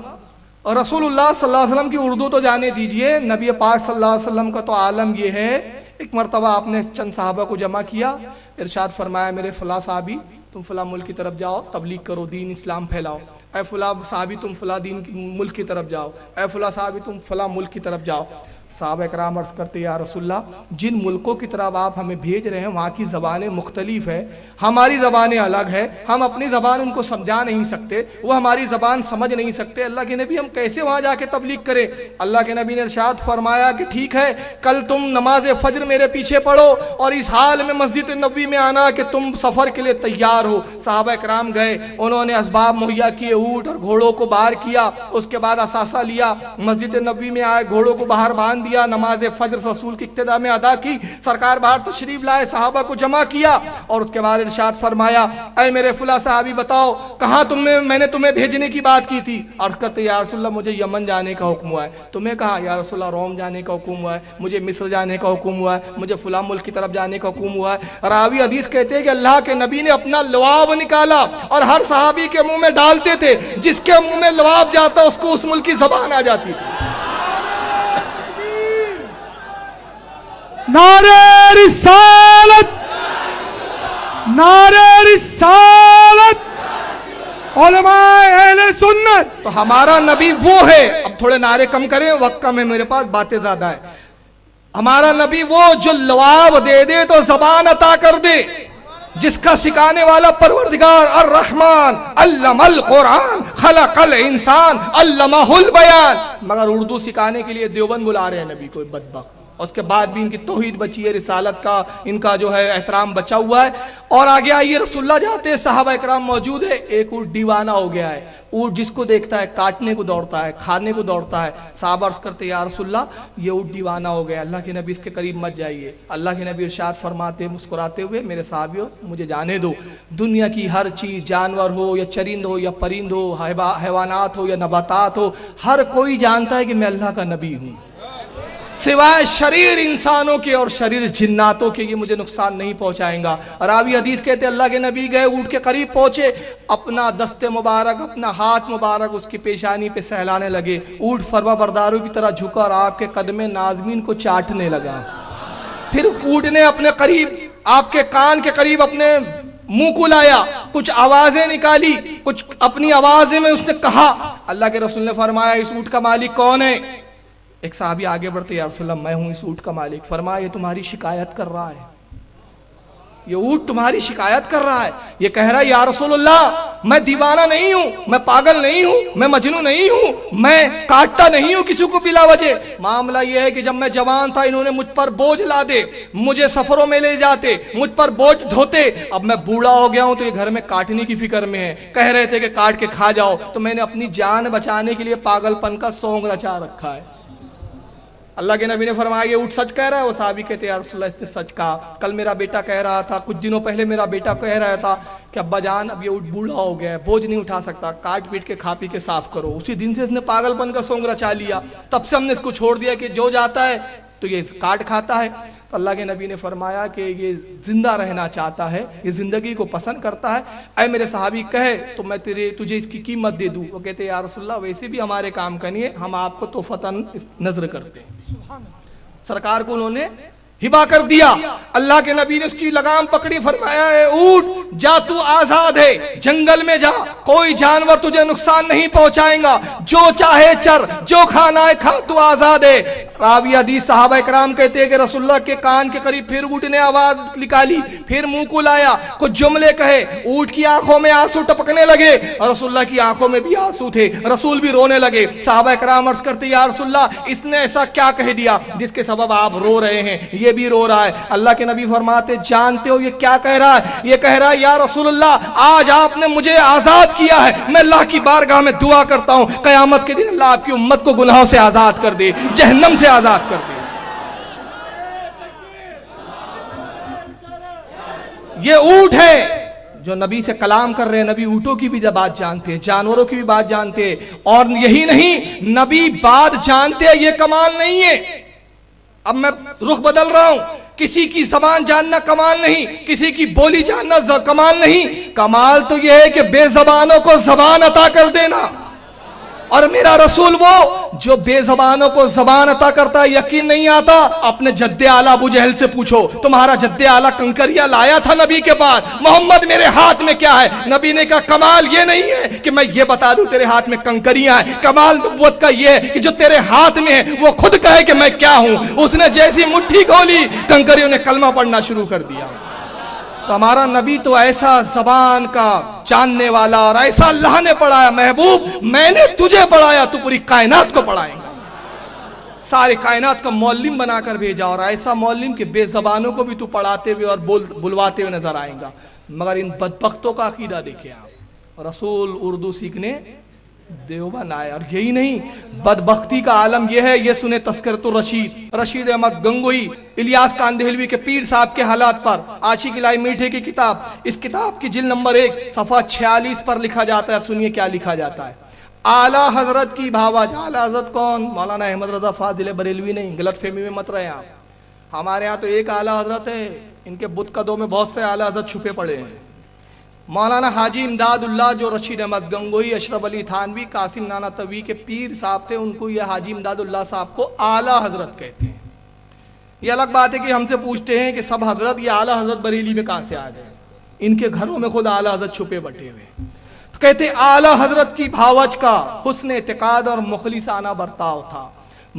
اور رسول اللہ صلی اللہ علیہ وسلم کی اردو تو جانے دیجئے، نبی پاک صلی اللہ علیہ وسلم کا تو عالم یہ ہے، ایک مرتبہ آپ نے چند صحابہ کو جمع کیا، ارشاد فرمایا میرے فلاں صحابی تم فلاں ملک کی طرف جاؤ، تبلیغ کرو، دین اسلام پھیلاؤ۔ اے فلاں صحابی تم فلاں ملک کی طرف جاؤ، اے فلاں صحابی تم فلاں ملک کی طرف جاؤ۔ صحابہ کرام عرض کرتے یا رسول اللہ جن ملکوں کی طرف آپ ہمیں بھیج رہے ہیں وہاں کی زبانیں مختلف ہیں، ہماری زبانیں الگ ہیں، ہم اپنی زبان ان کو سمجھا نہیں سکتے، وہ ہماری زبان سمجھ نہیں سکتے، اللہ کے نبی ہم کیسے وہاں جا کے تبلیغ کریں؟ اللہ کے نبی نے ارشاد فرمایا کہ ٹھیک ہے کل تم نماز فجر میرے پیچھے پڑھو اور اس حال میں مسجد نبوی میں آنا کہ تم سفر کے لیے تیار ہو۔ صحابہ کرام گئے، انہوں نے اسباب مہیا کیے، اونٹ اور گھوڑوں کو باہر کیا، اس کے بعد اثاثہ لیا، مسجد نبوی میں آئے، گھوڑوں کو باہر باندھ دیا، نماز فجر رسول کی ابتدا میں ادا کی، سرکار باہر تشریف لائے، صحابہ کو جمع کیا اور اس کے بعد ارشاد فرمایا اے میرے فلاں صحابی بتاؤ کہاں میں نے تمہیں بھیجنے کی بات کی تھی؟ عرض کرتے یا رسول اللہ مجھے یمن جانے کا حکم ہوا ہے۔ تمہیں کہا یا رسول اللہ روم جانے کا حکم ہوا ہے، مجھے مصر جانے کا حکم ہوا ہے، مجھے فلاں ملک کی طرف جانے کا حکم ہوا ہے۔ راوی حدیث کہتے ہیں کہ اللہ کے نبی نے اپنا لعاب نکالا اور ہر صحابی کے منہ میں ڈالتے تھے، جس کے منہ میں لعاب جاتا اس کو اس ملک کی زبان آ جاتی تھی۔ نعرہ رسالت، نعرہ رسالت، علماء اہل سنت۔ تو ہمارا نبی وہ ہے، اب تھوڑے نعرے کم کریں، وقت کم ہے میرے پاس، باتیں زیادہ ہے۔ ہمارا نبی وہ جو لعاب دے دے تو زبان عطا کر دے، جس کا سکھانے والا پروردگار الرحمن علم القرآن خلق الانسان علمہ البیان۔ مگر اردو سکھانے کے لیے دیوبند بلا رہے ہیں نبی کو، بدبخت۔ اس کے بعد بھی ان کی توحید بچی ہے، رسالت کا ان کا جو ہے احترام بچا ہوا ہے۔ اور آگے آئیے رسول اللہ جاتے ہیں، صحابہ اکرام موجود ہے، ایک اونٹ دیوانہ ہو گیا ہے، اونٹ جس کو دیکھتا ہے کاٹنے کو دوڑتا ہے، کھانے کو دوڑتا ہے۔ صحابہ عرض کرتے یا رسول اللہ یہ اونٹ دیوانہ ہو گیا، اللہ کے نبی اس کے قریب مت جائیے۔ اللہ کے نبی ارشاد فرماتے مسکراتے ہوئے میرے صحابیوں مجھے جانے دو، دنیا کی ہر چیز جانور ہو یا چرند ہو یا پرند ہو، حیوانات ہو یا نباتات ہو، ہر کوئی جانتا ہے کہ میں اللہ کا نبی ہوں، سوائے شریر انسانوں کے اور شریر جناتوں کے، یہ مجھے نقصان نہیں پہنچائیں گا۔ راوی حدیث کہتے اللہ کے نبی گئے، اونٹ کے قریب پہنچے، اپنا دست مبارک، اپنا ہاتھ مبارک اس کی پیشانی پہ سہلانے لگے، اونٹ فرما برداروں کی طرح جھکا اور آپ کے قدم نازمین کو چاٹنے لگا۔ پھر اونٹ نے اپنے قریب، آپ کے کان کے قریب اپنے منہ کو لایا, کچھ آوازیں نکالی, کچھ اپنی آواز میں اس نے کہا. اللہ کے رسول نے فرمایا اس اونٹ کا مالک کون ہے؟ ایک صحابی آگے بڑھتے, یا رسول اللہ میں ہوں اس اونٹ کا مالک. فرمایا یہ تمہاری شکایت کر رہا ہے, یہ اونٹ تمہاری شکایت کر رہا ہے. یہ کہہ رہا ہے یا رسول اللہ میں دیوانہ نہیں ہوں, میں پاگل نہیں ہوں, میں مجنون نہیں ہوں, میں کاٹتا نہیں ہوں کسی کو بلا وجہ. معاملہ یہ ہے کہ جب میں جوان تھا انہوں نے مجھ پر بوجھ لا دے, مجھے سفروں میں لے جاتے, مجھ پر بوجھ دھوتے. اب میں بوڑھا ہو گیا ہوں تو یہ گھر میں کاٹنے کی فکر میں ہے, کہہ رہے تھے کہ کاٹ کے کھا جاؤ, تو میں نے اپنی جان بچانے کے لیے پاگل پن کا سونگ رچا رکھا ہے. اللہ کے نبی نے فرمایا یہ اونٹ سچ کہہ رہا ہے؟ وہ صحابی کہتے ہیں یا رسول اللہ اس نے سچ کہا, کل میرا بیٹا کہہ رہا تھا, کچھ دنوں پہلے میرا بیٹا کہہ رہا تھا کہ ابا جان اب یہ اونٹ بوڑھا ہو گیا ہے, بوجھ نہیں اٹھا سکتا, کاٹ پیٹ کے کھا پی کے صاف کرو. اسی دن سے اس نے پاگل پن کا سونگ رچا لیا, تب سے ہم نے اس کو چھوڑ دیا کہ جو جاتا ہے تو یہ کاٹ کھاتا ہے. تو اللہ کے نبی نے فرمایا کہ یہ زندہ رہنا چاہتا ہے, یہ زندگی کو پسند کرتا ہے. اے میرے صحابی کہے تو میں تجھے اس کی قیمت دے دوں. وہ کہتے ہیں یا رسول اللہ ویسے بھی ہمارے کام کا نہیں ہے, ہم آپ کو تحفتاً نذر کرتے ہیں. سرکار کو انہوں نے ہبا کر دیا. اللہ کے نبی نے اس کی لگام پکڑی, فرمایا اے اونٹ جا تو آزاد ہے, جنگل میں جا, کوئی جانور تجھے نقصان نہیں پہنچائیں گا, جو چاہے چر, جو کھانا ہے کھا, تو آزاد ہے. راوی حدیث صحابہ اکرام کہتے ہیں کہ رسول اللہ کے کان کے قریب پھر اونٹ نے آواز نکالی, پھر منہ کو لایا, کچھ جملے کہے, اونٹ کی آنکھوں میں آنسو ٹپکنے لگے اور رسول اللہ کی آنکھوں میں بھی آنسو تھے, رسول بھی رونے لگے. صحابہ اکرام عرض کرتے یا رسول اللہ اس نے ایسا کیا کہہ دیا جس کے سبب آپ رو رہے ہیں, یہ بھی رو رہا ہے. اللہ کے نبی فرماتے جانتے ہو یہ کیا کہہ رہا ہے؟ یہ کہہ رہا ہے یا رسول اللہ آج آپ نے مجھے آزاد کیا ہے, میں اللہ کی بارگاہ میں دعا کرتا ہوں قیامت کے دن اللہ آپ کی امت کو گناہوں سے آزاد کر دے, جہنم سے آزاد کر دے. یہ اونٹ ہے جو نبی سے کلام کر رہے ہیں. نبی اونٹوں کی بھی بات جانتے ہیں, جانوروں کی بھی بات جانتے ہیں, اور یہی نہیں نبی بات جانتے ہیں. یہ کمال نہیں ہے. اب میں رخ بدل رہا ہوں, کسی کی زبان جاننا کمال نہیں, کسی کی بولی جاننا کمال نہیں, کمال تو یہ ہے کہ بے زبانوں کو زبان عطا کر دینا. اور میرا رسول وہ جو بے زبانوں کو زبان عطا کرتا ہے. یقین نہیں آتا اپنے جد اعلیٰ ابو جہل سے پوچھو, تمہارا جد اعلیٰ کنکریاں لایا تھا نبی کے بعد, محمد میرے ہاتھ میں کیا ہے؟ نبی نے کہا کمال یہ نہیں ہے کہ میں یہ بتا دوں تیرے ہاتھ میں کنکریاں ہیں, کمال نبوت کا یہ ہے کہ جو تیرے ہاتھ میں ہے وہ خود کہے کہ میں کیا ہوں. اس نے جیسی مٹھی کھولی کنکریوں نے کلمہ پڑھنا شروع کر دیا. تو ہمارا نبی تو ایسا زبان کا جاننے والا, اور ایسا اللہ نے پڑھایا, محبوب میں نے تجھے پڑھایا تو پوری کائنات کو پڑھائیں گا, سارے کائنات کا معلم بنا کر بھیجا, اور ایسا معلم کہ بے زبانوں کو بھی تو پڑھاتے ہوئے اور بلواتے ہوئے نظر آئیں گا. مگر ان بدبختوں کا عقیدہ دیکھیں آپ, رسول اردو سیکھنے دیوبند آئے. اور یہی نہیں, بدبختی کا عالم یہ ہے, یہ سنے تذکرۃ الرشید, رشید احمد گنگوئی, الیاس کاندہلوی کے پیر صاحب کے حالات پر, عاشق الہی میٹھے کی کتاب. اس کتاب کی جلد نمبر 1 صفحہ 46 پر لکھا جاتا ہے. سنیے کیا لکھا جاتا ہے. اعلیٰ حضرت کی بھاوج. اعلیٰ حضرت کون؟ مولانا احمد رضا فاضل بریلوی نہیں, غلط فہمی میں مت رہے آپ. ہمارے ہاں تو ایک اعلیٰ حضرت ہے, ان کے بت قدوں میں بہت سے اعلیٰ حضرت چھپے پڑے ہیں. مولانا حاجی امداد اللہ جو رشید احمد گنگوئی, اشرف علی تھانوی, قاسم نانوتوی کے پیر صاحب تھے, ان کو یہ حاجی امداد اللہ صاحب کو اعلیٰ حضرت کہتے ہیں. یہ الگ بات ہے کہ ہم سے پوچھتے ہیں کہ سب حضرت یہ اعلیٰ حضرت بریلی میں کہاں سے آ گئے, ان کے گھروں میں خود اعلیٰ حضرت چھپے بٹے ہوئے. تو کہتے ہیں اعلیٰ حضرت کی بھاوج کا حسن اعتقاد اور مخلصانہ برتاؤ تھا.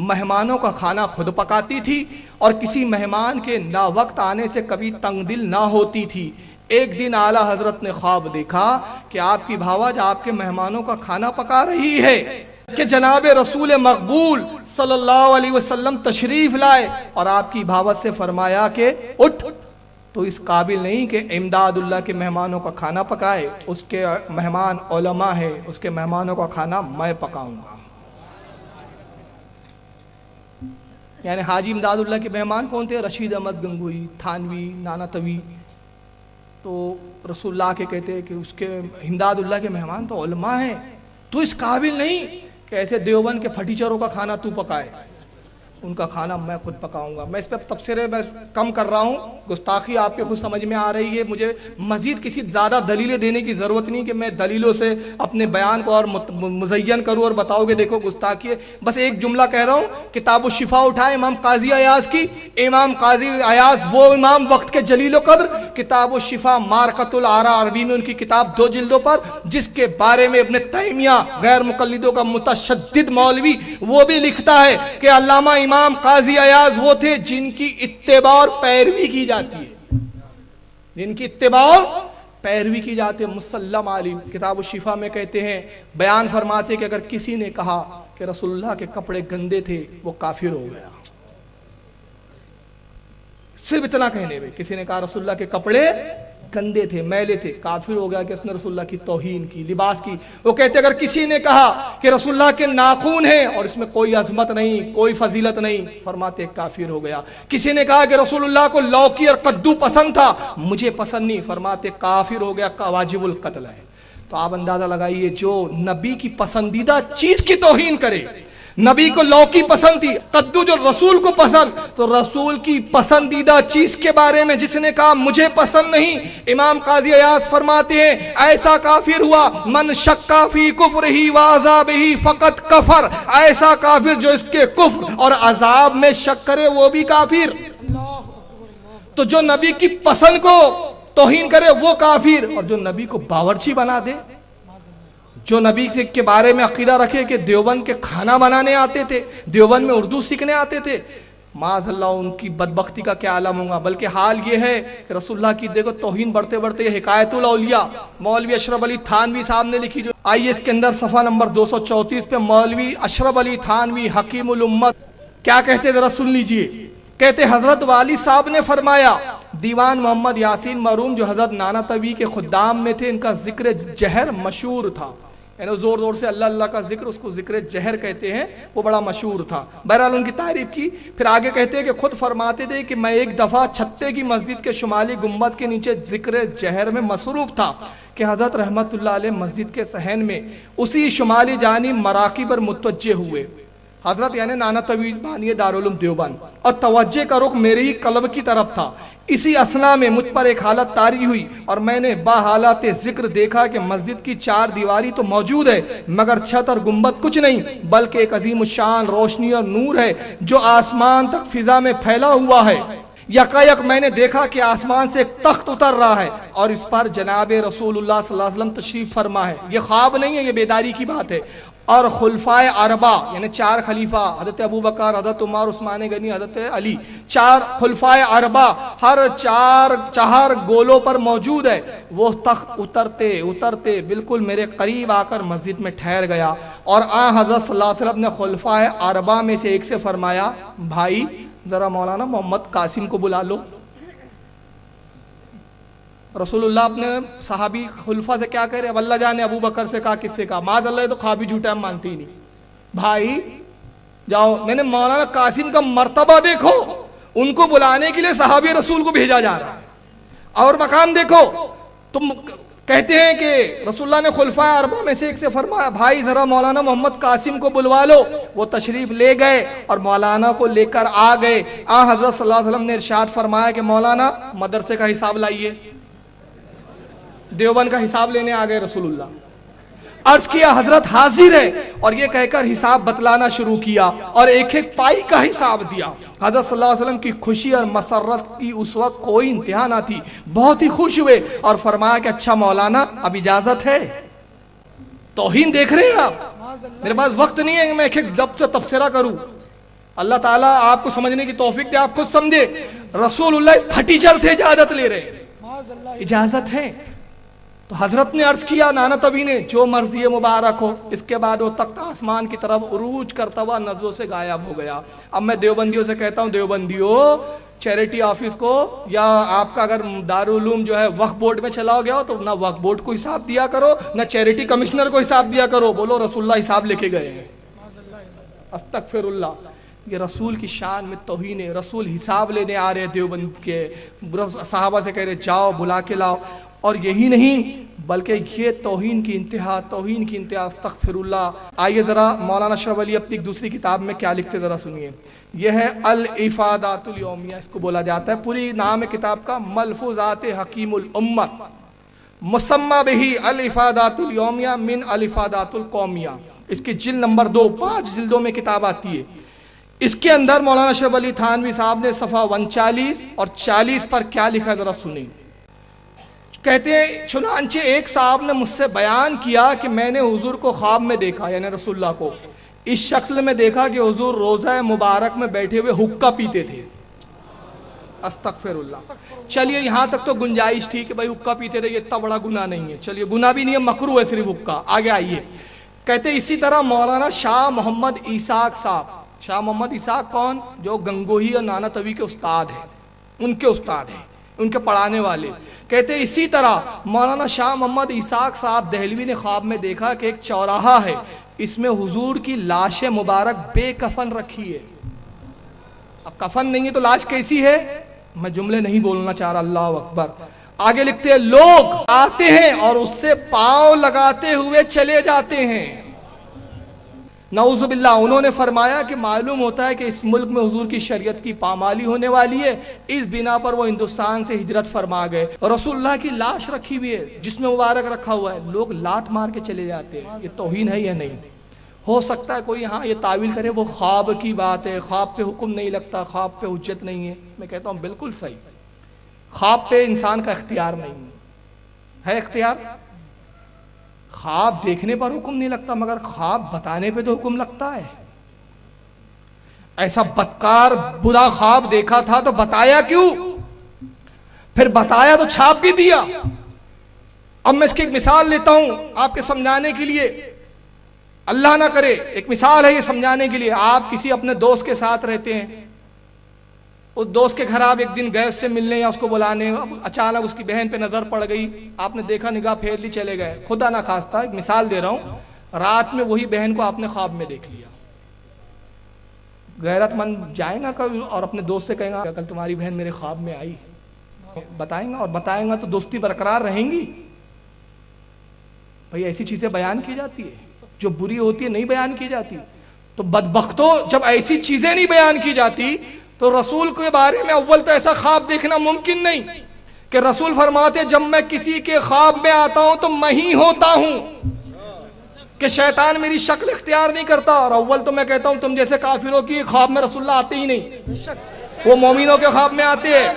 مہمانوں کا کھانا خود پکاتی تھی اور کسی مہمان کے نا وقت آنے سے کبھی تنگ دل نہ ہوتی تھی. ایک دن اعلیٰ حضرت نے خواب دیکھا کہ آپ کی بھاوج آپ کے مہمانوں کا کھانا پکا رہی ہے, کہ جناب رسول مقبول صلی اللہ علیہ وسلم تشریف لائے, اور آپ کی بھاوج سے فرمایا کہ اٹھ, تو اس قابل نہیں کہ امداد اللہ کے مہمانوں کا کھانا پکائے, اس کے مہمان علماء ہے, اس کے مہمانوں کا کھانا میں پکاؤں گا. یعنی حاجی امداد اللہ کے مہمان کون تھے؟ رشید احمد گنگوئی, تھانوی, نانوتوی. تو رسول اللہ کے کہتے ہیں کہ اس کے امداد اللہ کے مہمان تو علماء ہیں, تو اس قابل نہیں کہ ایسے دیوبند کے پھٹیچروں کا کھانا تو پکائے. ان کا کھانا میں خود پکاؤں گا۔ میں اس پہ تفسیریں میں کم کر رہا ہوں، گستاخی آپ کے خود سمجھ میں آ رہی ہے، مجھے مزید کسی زیادہ دلیلیں دینے کی ضرورت نہیں کہ میں دلیلوں سے اپنے بیان کو اور مزین کروں اور بتاؤ کہ دیکھو گستاخی ہے۔ بس ایک جملہ کہہ رہا ہوں، کتاب الشفا اٹھائے امام قاضی عیاض کی، امام قاضی عیاض وہ امام وقت کے جلیل و قدر، کتاب الشفا مارکۃ الآراء عربی میں ان کی کتاب 2 جلدوں پر، جس کے بارے میں ابن تیمیہ غیر مقلدوں کا متشدد مولوی وہ بھی لکھتا ہے کہ علامہ امام قاضی عیاض وہ تھے جن کی اتباع اور پیروی کی جاتی ہے، جن کی اتباع اور پیروی کی جاتی ہے، مسلم عالم۔ کتاب الشفا میں کہتے ہیں، بیان فرماتے کہ اگر کسی نے کہا کہ رسول اللہ کے کپڑے گندے تھے وہ کافر ہو گیا، صرف اتنا کہنے میں کسی نے کہا رسول اللہ کے کپڑے گندے تھے، میلے تھے، کافر ہو گیا کہ اس نے رسول اللہ کی توہین کی، لباس کی۔ وہ کہتے اگر کسی نے کہا کہ رسول اللہ کے ناخون ہیں اور اس میں کوئی عظمت نہیں، کوئی فضیلت نہیں، فرماتے کافر ہو گیا۔ کسی نے کہا کہ رسول اللہ کو لوکی اور کدو پسند تھا، مجھے پسند نہیں، فرماتے کافر ہو گیا، واجب القتل ہے۔ تو آپ اندازہ لگائیے، جو نبی کی پسندیدہ چیز کی توہین کرے، نبی کو لوکی پسند تھی، کدو جو رسول کو پسند، تو رسول کی پسندیدہ چیز کے بارے میں جس نے کہا مجھے پسند نہیں، امام قاضی عیاض فرماتے ہیں ایسا کافر ہوا من شکا فی کفرہ و عذابہ فقط کفر، ایسا کافر جو اس کے کفر اور عذاب میں شک کرے وہ بھی کافر۔ تو جو نبی کی پسند کو توہین کرے وہ کافر، اور جو نبی کو باورچی بنا دے، جو نبی کے بارے میں عقیدہ رکھے کہ دیوبند کے کھانا بنانے آتے تھے، دیوبند میں اردو سیکھنے آتے تھے، معاذ اللہ ان کی بدبختی کا کیا عالم ہوگا۔ بلکہ حال یہ ہے کہ رسول اللہ کی دیکھو توہین بڑھتے بڑھتے یہ حکایت الاولیاء مولوی اشرف علی تھانوی صاحب نے لکھی، جو آئیے اس کے اندر صفحہ نمبر 234 پہ مولوی اشرف علی تھانوی حکیم الامت کیا کہتے ذرا سن لیجئے۔ کہتے حضرت والی صاحب نے فرمایا، دیوان محمد یاسین مرحوم جو حضرت نانا طوی کے خدام میں تھے، ان کا ذکر جہر مشہور تھا، یعنی زور زور سے اللہ اللہ کا ذکر، اس کو ذکر جہر کہتے ہیں، وہ بڑا مشہور تھا۔ بہرحال ان کی تعریف کی، پھر آگے کہتے ہیں کہ خود فرماتے تھے کہ میں ایک دفعہ چھتے کی مسجد کے شمالی گنبد کے نیچے ذکر جہر میں مصروف تھا کہ حضرت رحمت اللہ علیہ مسجد کے صحن میں اسی شمالی جانب مراقی پر متوجہ ہوئے، حضرت یعنی نانا طوی بانی دارالعلوم دیوبند، اور توجہ کا رخ میرے ہی قلب کی طرف تھا۔ اسی اثنا میں مجھ پر ایک حالت طاری ہوئی اور میں نے با حالات ذکر دیکھا کہ مسجد کی 4 دیواری تو موجود ہے مگر چھت اور گنبد کچھ نہیں، بلکہ ایک عظیم الشان روشنی اور نور ہے جو آسمان تک فضا میں پھیلا ہوا ہے۔ یکایک میں نے دیکھا کہ آسمان سے ایک تخت اتر رہا ہے اور اس پر جناب رسول اللہ صلی اللہ علیہ وسلم تشریف فرما ہے۔ یہ خواب نہیں ہے، یہ بیداری کی بات ہے۔ اور خلفائے اربع یعنی 4 خلیفہ، حضرت ابوبکر، حضرت عمر، عثمان غنی، حضرت علی، 4 خلفائے اربع ہر 4 گولوں پر موجود ہے۔ وہ تخت اترتے اترتے بالکل میرے قریب آ کر مسجد میں ٹھہر گیا، اور حضرت صلی اللہ علیہ وسلم نے خلفائے اربع میں سے ایک سے فرمایا، بھائی ذرا مولانا محمد قاسم کو بلا لو۔ رسول اللہ اپنے صحابی خلفہ سے کیا کہہ رہے، اب اللہ جانے ابو بکر سے کہا، کس سے کہا، معاذ اللہ تو خوابی جھوٹا ہم مانتے ہی نہیں، بھائی جاؤ، میں نے مولانا قاسم کا مرتبہ دیکھو، ان کو بلانے کے لیے صحابی رسول کو بھیجا جا رہا ہے، اور مقام دیکھو۔ تم کہتے ہیں کہ رسول اللہ نے خلفائے اربع میں سے ایک سے فرمایا، بھائی ذرا مولانا محمد قاسم کو بلوا لو۔ وہ تشریف لے گئے اور مولانا کو لے کر آ گئے۔ حضرت صلی اللہ علیہ وسلم نے ارشاد فرمایا کہ مولانا مدرسے کا حساب لائیے۔ دیوبند کا حساب لینے آ گئے رسول اللہ، عرض کیا حضرت حاضر ہے، اور یہ کہہ کر حساب بتلانا شروع کیا اور ایک ایک پائی کا حساب دیا۔ حضرت صلی اللہ علیہ وسلم کی خوشی اور مسرت کی اس وقت کوئی انتہا نہ تھی، بہت ہی خوش ہوئے اور فرمایا کہ اچھا مولانا اب اجازت ہے۔ توہین دیکھ رہے ہیں آپ، میرے پاس وقت نہیں ہے کہ میں ایک ایک لفظ سے تبصرہ کروں، اللہ تعالیٰ آپ کو سمجھنے کی توفیق دے، آپ خود سمجھے۔ رسول اللہ اس پھٹیچر سے اجازت لے رہے ہیں، اجازت ہے۔ تو حضرت نے عرض کیا، نانا طوی نے، جو مرضی مبارک ہو۔ اس کے بعد وہ تخت آسمان کی طرف عروج کرتا ہوا نظروں سے غائب ہو گیا۔ اب میں دیوبندیوں سے کہتا ہوں، دیوبندیوں چیریٹی آفس کو یا آپ کا اگر دارالعلوم جو ہے وقف بورڈ میں چلا گیا ہو تو نہ وقف بورڈ کو حساب دیا کرو، نہ چیریٹی کمشنر کو حساب دیا کرو، بولو رسول اللہ حساب لے کے گئے ہیں۔ استغفر اللہ، یہ رسول کی شان میں توہین ہے۔ رسول حساب لینے آ رہے دیوبند کے، صحابہ سے کہہ رہے جاؤ بلا کے لاؤ۔ اور یہی نہیں بلکہ یہ توہین کی انتہا، توہین کی انتہا، استغفر اللہ۔ آئیے ذرا مولانا اشرف علی اپنی دوسری کتاب میں کیا لکھتے ذرا سنیے۔ یہ ہے الافادات الیومیہ، اس کو بولا جاتا ہے، پوری نام ہے کتاب کا ملفوظات حکیم الامہ، مسمى بہی الافادات الیومیہ من الافادات القومیہ۔ اس کی جلد نمبر 2، 5 جلدوں میں کتاب آتی ہے۔ اس کے اندر مولانا اشرف علی تھانوی صاحب نے صفحہ 39 اور 40 پر کیا لکھا ذرا سنیں۔ کہتے ہیں چنانچہ ایک صاحب نے مجھ سے بیان کیا کہ میں نے حضور کو خواب میں دیکھا، یعنی رسول اللہ کو اس شکل میں دیکھا کہ حضور روضہ مبارک میں بیٹھے ہوئے حقہ پیتے تھے۔ استغفر اللہ۔ چلیے یہاں تک تو گنجائش تھی کہ بھائی حقہ پیتے رہے، اتنا بڑا گناہ نہیں ہے، چلیے گناہ بھی نہیں ہے، مکروہ ہے صرف حقہ۔ آگے آئیے، کہتے ہیں اسی طرح مولانا شاہ محمد اسحاق صاحب، شاہ محمد اسحاق کون؟ جو گنگوہی اور نانا توی کے استاد ہیں، ان کے استاد ہیں، ان کے پڑھانے والے۔ کہتے ہیں اسی طرح مولانا شاہ محمد اسحاق صاحب دہلوی نے خواب میں دیکھا کہ ایک چوراہا ہے، اس میں حضور کی لاش مبارک بے کفن رکھی ہے۔ اب کفن نہیں ہے تو لاش کیسی ہے؟ میں جملے نہیں بولنا چاہ رہا، اللہ اکبر۔ آگے لکھتے ہیں لوگ آتے ہیں اور اس سے پاؤں لگاتے ہوئے چلے جاتے ہیں۔ نعوذ باللہ۔ انہوں نے فرمایا کہ معلوم ہوتا ہے کہ اس ملک میں حضور کی شریعت کی پامالی ہونے والی ہے، اس بنا پر وہ ہندوستان سے ہجرت فرما گئے۔ رسول اللہ کی لاش رکھی ہوئی ہے، جسم مبارک رکھا ہوا ہے، لوگ لات مار کے چلے جاتے ہیں۔ یہ توہین ہے یا نہیں؟ ہو سکتا ہے کوئی ہاں یہ تعویل کرے وہ خواب کی بات ہے، خواب پہ حکم نہیں لگتا، خواب پہ حجت نہیں ہے۔ میں کہتا ہوں بالکل صحیح، خواب پہ انسان کا اختیار نہیں ہے اختیار؟ خواب دیکھنے پر حکم نہیں لگتا، مگر خواب بتانے پہ تو حکم لگتا ہے۔ ایسا بدکار برا خواب دیکھا تھا تو بتایا کیوں؟ پھر بتایا تو چھاپ بھی دیا۔ اب میں اس کی ایک مثال لیتا ہوں آپ کے سمجھانے کے لیے، اللہ نہ کرے ایک مثال ہے یہ سمجھانے کے لیے۔ آپ کسی اپنے دوست کے ساتھ رہتے ہیں، اس دوست کے گھر آپ ایک دن گئے اس سے ملنے یا اس کو بلانے، اچانک اس کی بہن پہ نظر پڑ گئی، آپ نے دیکھا، نگاہ پھیر لی، چلے گئے۔ خدا نہ خواستہ ایک مثال دے رہا ہوں، رات میں وہی بہن کو آپ نے خواب میں دیکھ لیا۔ غیرت مند جائے گا کبھی اور اپنے دوست سے کہیں گا کل تمہاری بہن میرے خواب میں آئی، بتائیں گا؟ اور بتائیں گا تو دوستی برقرار رہیں گی؟ بھئی ایسی چیزیں بیان کی جاتی ہے جو بری ہوتی ہے، نہیں بیان کی جاتی۔ تو بدبختوں جب ایسی چیزیں نہیں بیان کی جاتی تو رسول کے بارے میں اول تو ایسا خواب دیکھنا ممکن نہیں کہ رسول فرماتے جب میں کسی کے خواب میں آتا ہوں تو میں ہی ہوتا ہوں، کہ شیطان میری شکل اختیار نہیں کرتا۔ اور اول تو میں کہتا ہوں تم جیسے کافروں کی خواب میں رسول اللہ آتے ہی نہیں، وہ مومنوں کے خواب میں آتے ہیں۔